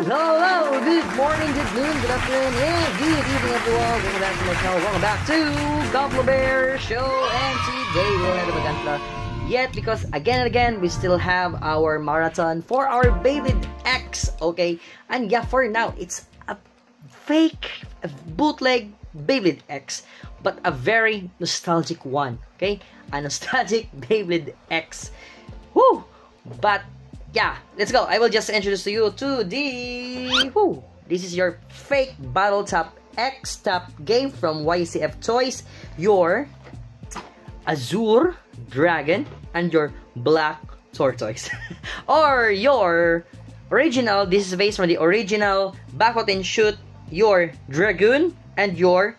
Hello, good morning, good noon, good afternoon, and good evening everyone. Welcome back to my channel. Welcome back to Gobble Bear Show. And today we don't have the Magantla yet because again and again we still have our marathon for our Beyblade X. Okay, and yeah, for now it's a fake bootleg Beyblade X, but a very nostalgic one. Okay, a nostalgic Beyblade X. Woo! But yeah, let's go. I will just introduce to you to the this is your fake Battle Top X Top game from YCF Toys. Your Azure Dragon and your Black Tortoise. Or your original, this is based on the original Backward and Shoot, your Dragoon and your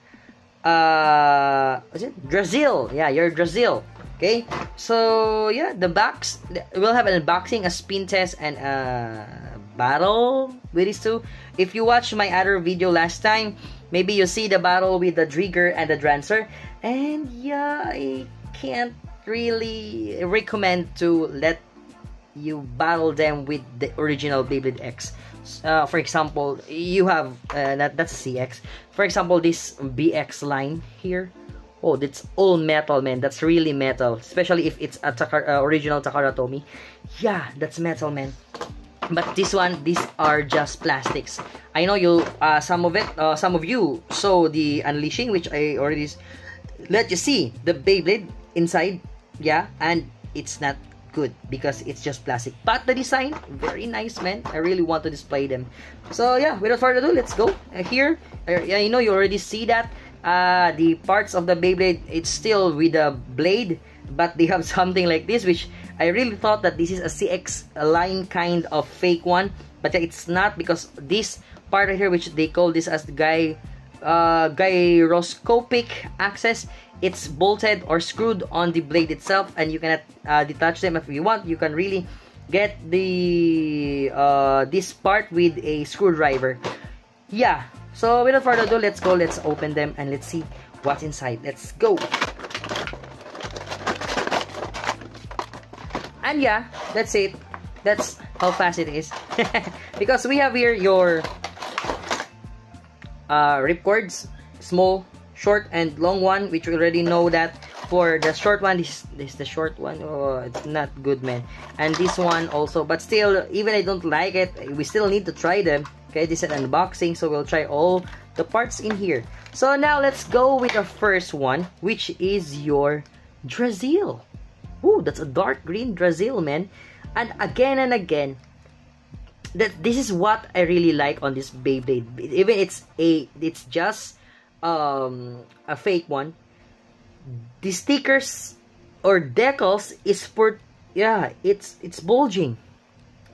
what's it? Drazil. Yeah, your Drazil. Okay, so yeah, the box, we'll have an unboxing, a spin test, and a battle with these two. If you watched my other video last time, maybe you see the battle with the Drigger and the Drancer. And yeah, I can't really recommend to let you battle them with the original Beyblade X. For example, you have that's a CX. For example, this BX line here. Oh, that's all metal, man. That's really metal. Especially if it's a original Takara Tomy. Yeah, that's metal, man. But this one, these are just plastics. I know you, some of you saw the unleashing, which I already let you see the Beyblade inside. Yeah, and it's not good because it's just plastic. But the design, very nice, man. I really want to display them. So yeah, without further ado, let's go. Here, you know, you already see that. The parts of the Beyblade, it's still with a blade, but they have something like this, which I really thought that this is a CX line kind of fake one, but it's not, because this part right here, which they call this as the gyroscopic axis, it's bolted or screwed on the blade itself, and you cannot detach them. If you want, you can really get the this part with a screwdriver. Yeah. So without further ado, let's go, let's open them, and let's see what's inside. Let's go. And yeah, that's it. That's how fast it is. Because we have here your ripcords, small, short, and long one, which we already know that. For the short one, this is the short one. Oh, it's not good, man. And this one also, but still, even I don't like it, we still need to try them. Okay, this is an unboxing, so we'll try all the parts in here. So now let's go with the first one, which is your Drazil. Ooh, that's a dark green Drazil, man. And again, this is what I really like on this Beyblade. Even it's just a fake one. The stickers or decals is for, yeah, it's bulging.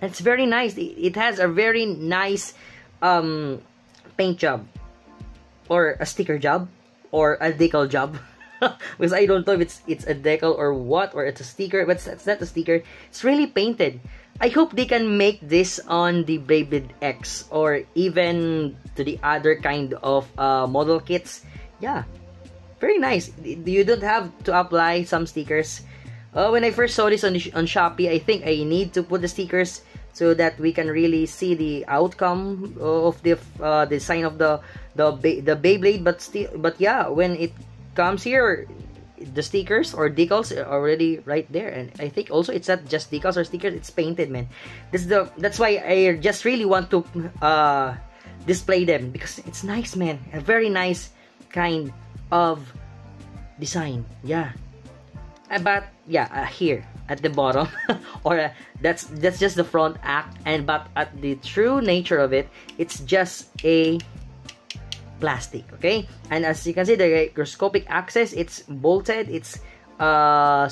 It's very nice. It has a very nice paint job, or a sticker job, or a decal job. Because I don't know if it's a decal or what, or it's a sticker, but it's not a sticker. It's really painted. I hope they can make this on the Beyblade X, or even to the other kind of model kits. Yeah, very nice. You don't have to apply some stickers. When I first saw this on Shopee, I think I need to put the stickers so that we can really see the outcome of the design of the Beyblade. But yeah, when it comes here, the stickers or decals are already right there. And I think also it's not just decals or stickers; it's painted, man. That's why I just really want to display them, because it's nice, man. A very nice kind of design. Yeah. But yeah, here at the bottom, or that's just the front act, but at the true nature of it, it's just a plastic. Okay, and as you can see, the gyroscopic axis, it's bolted, it's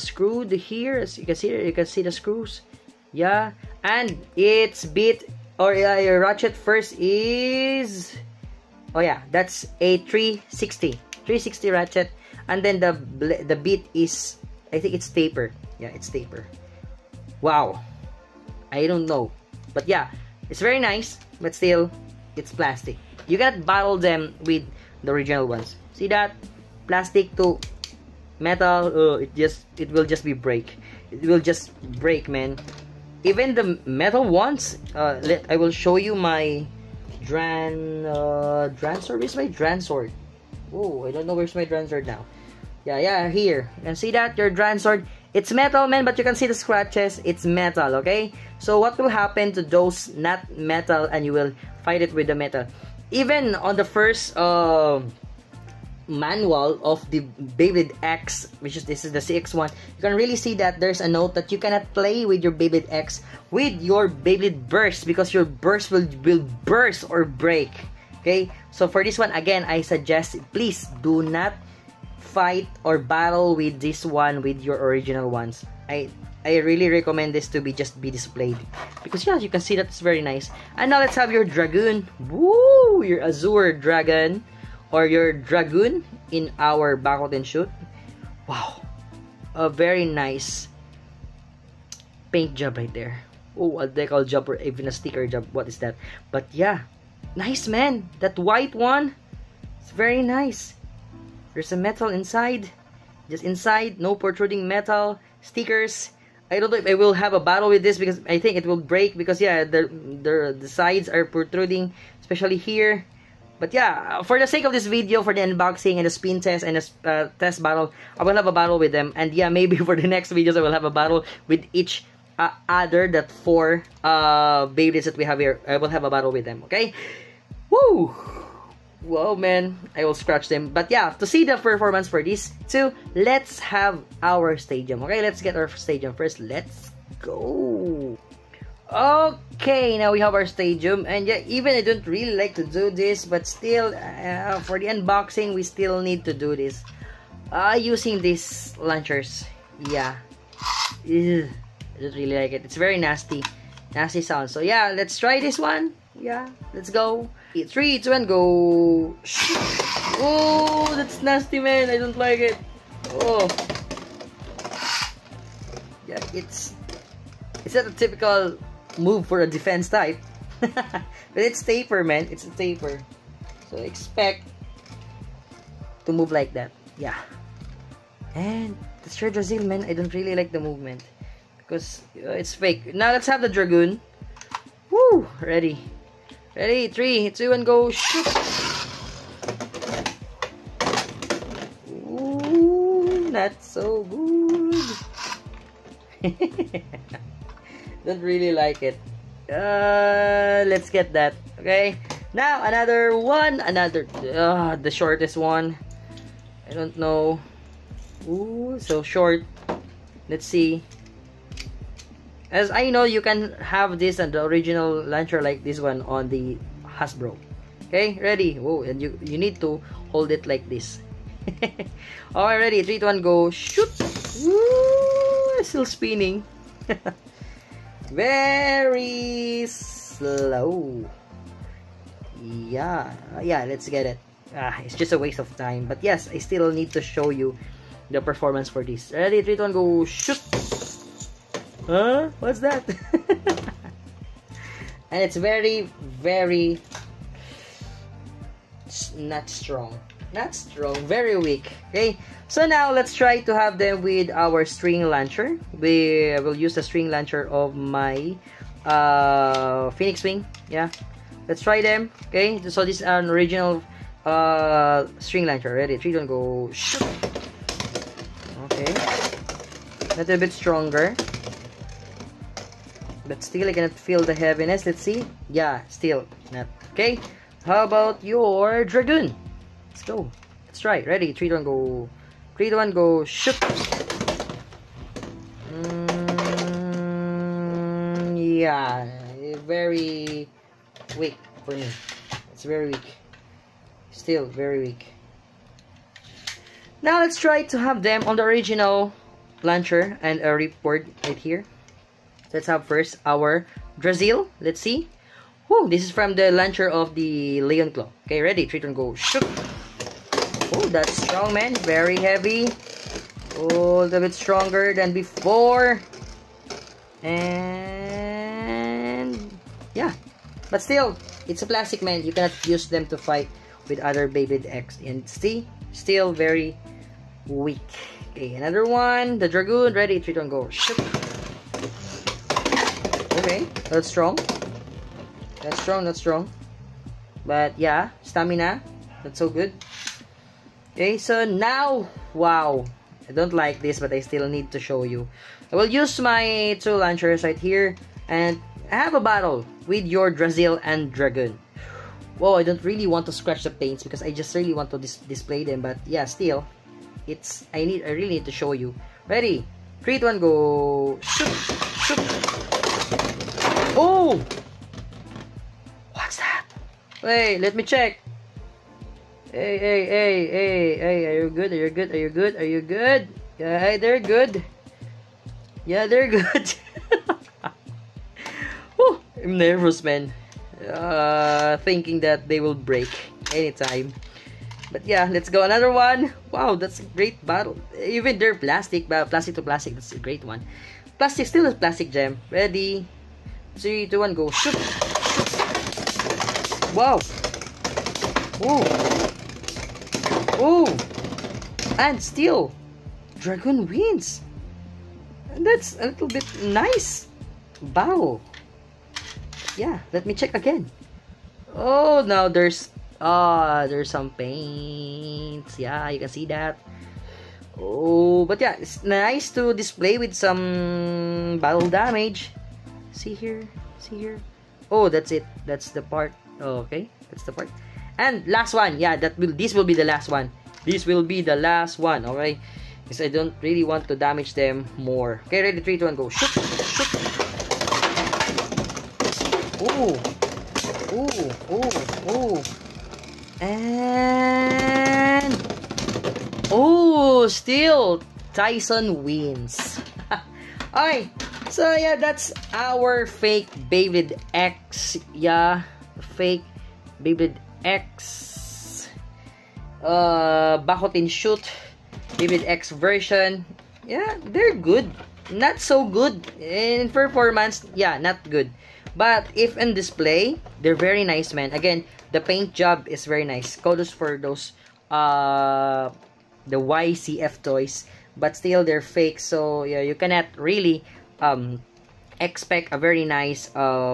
screwed here. As you can see the screws. Yeah, and its bit, or your ratchet first is, oh yeah, that's a 360 ratchet, and then the bit is, I think it's taper. Yeah, it's taper. Wow, I don't know, but yeah, it's very nice, but still, it's plastic. You cannot battle them with the original ones. See that? Plastic to metal. It will just be break. It will just break, man. even the metal ones, I will show you my Dran sword. Where's my Dran sword? Oh, I don't know where's my Dran sword now. Yeah, here. You can see that, your Dran sword. It's metal, man, but you can see the scratches. It's metal, okay? So what will happen to those not metal, and you will fight it with the metal? Even on the first manual of the Beyblade X, which is this is the CX1, you can really see that there's a note that you cannot play with your Beyblade X with your Beyblade Burst, because your burst will burst or break. Okay, so for this one, again, I suggest please do not fight or battle with this one with your original ones. I really recommend this to be displayed, because yeah, you can see that it's very nice. And now let's have your Dragoon. Woo! Your Azure Dragon, or your Dragoon in our Back-Out and Shoot. Wow, a very nice paint job right there. Oh, a decal job, or even a sticker job. What is that? But yeah, nice, man. That white one, it's very nice. There's a metal inside, just inside, no protruding metal stickers. I don't know if I will have a battle with this, because I think it will break, because yeah, the sides are protruding, especially here. But yeah, for the sake of this video, for the unboxing and the spin test and the test battle, I will have a battle with them. And yeah, maybe for the next videos, I will have a battle with each other, that 4 Beyblades that we have here. I will have a battle with them, okay? Woo! Whoa, man, I will scratch them. But yeah, to see the performance for these 2, let's have our stadium. Okay, let's get our stadium first. Let's go. Okay, now we have our stadium. And yeah, even I don't really like to do this, but still, for the unboxing, we still need to do this. Using these launchers. Yeah. Ugh, I don't really like it. It's very nasty. Nasty sound. So yeah, let's try this one. Yeah, let's go. 3, 2, and go. Oh, that's nasty, man. I don't like it. Oh. Yeah, it's not a typical move for a defense type. But it's taper, man. It's a taper. So expect to move like that. Yeah. And the Shred Brazil, man, I don't really like the movement, because it's fake. Now let's have the Dragoon. Woo! Ready. Ready, 3, 2, and go. Shoot! Ooh, not so good. Don't really like it. Let's get that. Okay. Now another one. The shortest one. I don't know. Ooh, so short. Let's see. As I know, you can have this and the original launcher like this one on the Hasbro. Okay, ready? Whoa, and you need to hold it like this. Alright, ready? 3, 2, 1, go. Shoot! Woo! Still spinning. Very slow. Yeah, let's get it. It's just a waste of time. But yes, I still need to show you the performance for this. Ready? 3, 2, 1, go. Shoot! Huh? What's that? And it's very, very not strong. Not strong. Very weak. Okay. So now let's try to have them with our string launcher. We will use the string launcher of my Phoenix Wing. Yeah. Let's try them. Okay. So this is an original string launcher. Ready? 3, 2, 1, go. Shoot. Okay. A little bit stronger. But still, I cannot feel the heaviness. Let's see. Yeah, still not. Okay. How about your Dragoon? Let's go. Let's try. Ready? 3, 2, 1, go. 3, 2, 1, go. Shoot. Yeah. Very weak for me. It's very weak. Still very weak. Now let's try to have them on the original launcher and a ripcord right here. Let's have first our Brazil. Let's see. Whoa, this is from the launcher of the Leon Claw. Okay, ready? 3, 2, 1, go. Shoot. Oh, that's strong, man. Very heavy. Oh, a little bit stronger than before. And yeah, but still, it's a plastic, man. You cannot use them to fight with other Beyblade X. And see, still very weak. Okay, another one. The Dragoon. Ready? 3, 2, 1, go. Shoot. That's strong. That's strong, that's strong. But yeah, stamina. That's so good. Okay, so now, wow. I don't like this, but I still need to show you. I will use my two launchers right here. And I have a battle with your Draziel and Dragoon. Whoa, I don't really want to scratch the paints because I just really want to display them. But yeah, still, I really need to show you. Ready? 3, 2, 1, go! Shoot! Shoot! Oh! What's that? Wait, let me check. Hey, are you good? Are you good? Are you good? Are you good? Yeah, they're good. Yeah, they're good. Whew, I'm nervous, man. Thinking that they will break anytime. But yeah, let's go another one. Wow, that's a great battle. Even they're plastic, but plastic to plastic, that's a great one. Plastic still is plastic gem. Ready? 3, 2, 1, go. Shoot! Wow! Ooh! Ooh! And still, Dragoon wins. And that's a little bit nice battle. Yeah, let me check again. Oh, now there's some paints. Yeah, you can see that. Oh, but yeah, it's nice to display with some battle damage. See here, see here. Oh, that's it. That's the part. Oh, okay, that's the part. And last one. Yeah, this will be the last one. This will be the last one. Okay, because I don't really want to damage them more. Okay, ready? 3, 2, 1, go. Shoot! Shoot! Ooh! Ooh! Ooh! Ooh! And oh, still Tyson wins. Alright, so yeah, that's our fake Beyblade X. Yeah, fake Beyblade X. Bakutin Shoot Beyblade X version. Yeah, they're good. Not so good in performance. Yeah, not good. But if in display, they're very nice, man. Again, the paint job is very nice. Kudos for those the YCF toys, but still they're fake, so yeah, you cannot really expect a very nice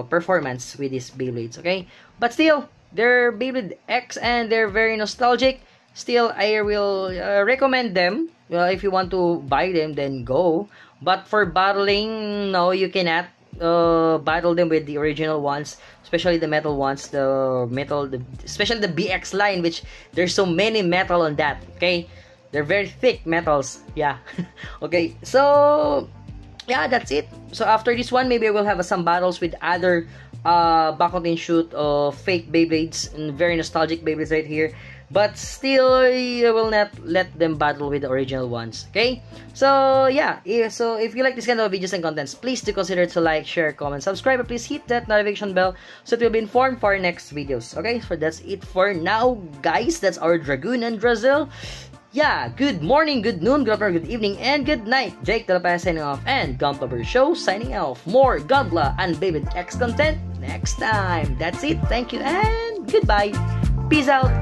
performance with these Beyblades, okay? But still, they're Beyblade X and they're very nostalgic. Still, I will recommend them. If you want to buy them, then go. But for battling, no, you cannot battle them with the original ones, especially the metal ones, especially the BX line, which there's so many metal on that. Okay, they're very thick metals. Yeah. Okay, so yeah, that's it. So after this one, maybe I will have some battles with other Bakutin Shoot fake Beyblades and very nostalgic Beyblades right here. But still, I will not let them battle with the original ones. Okay? So, yeah. So, if you like this kind of videos and contents, please do consider to like, share, comment, subscribe, and please hit that notification bell so that you'll be informed for our next videos. Okay? So, that's it for now, guys. That's our Dragoon and Draziel. Yeah, good morning, good noon, good afternoon, good evening, and good night. Jake Talapaya signing off, and Gunpla Show signing off. More Gunpla and Beyblade X content next time. That's it. Thank you, and goodbye. Peace out.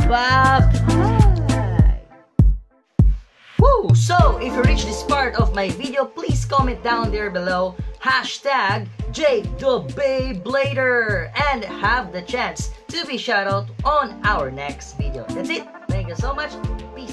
Bye-bye. Woo! So, if you reach this part of my video, please comment down there below hashtag Jake the Beyblader and have the chance to be shout out on our next video. That's it. Thank you so much. Peace.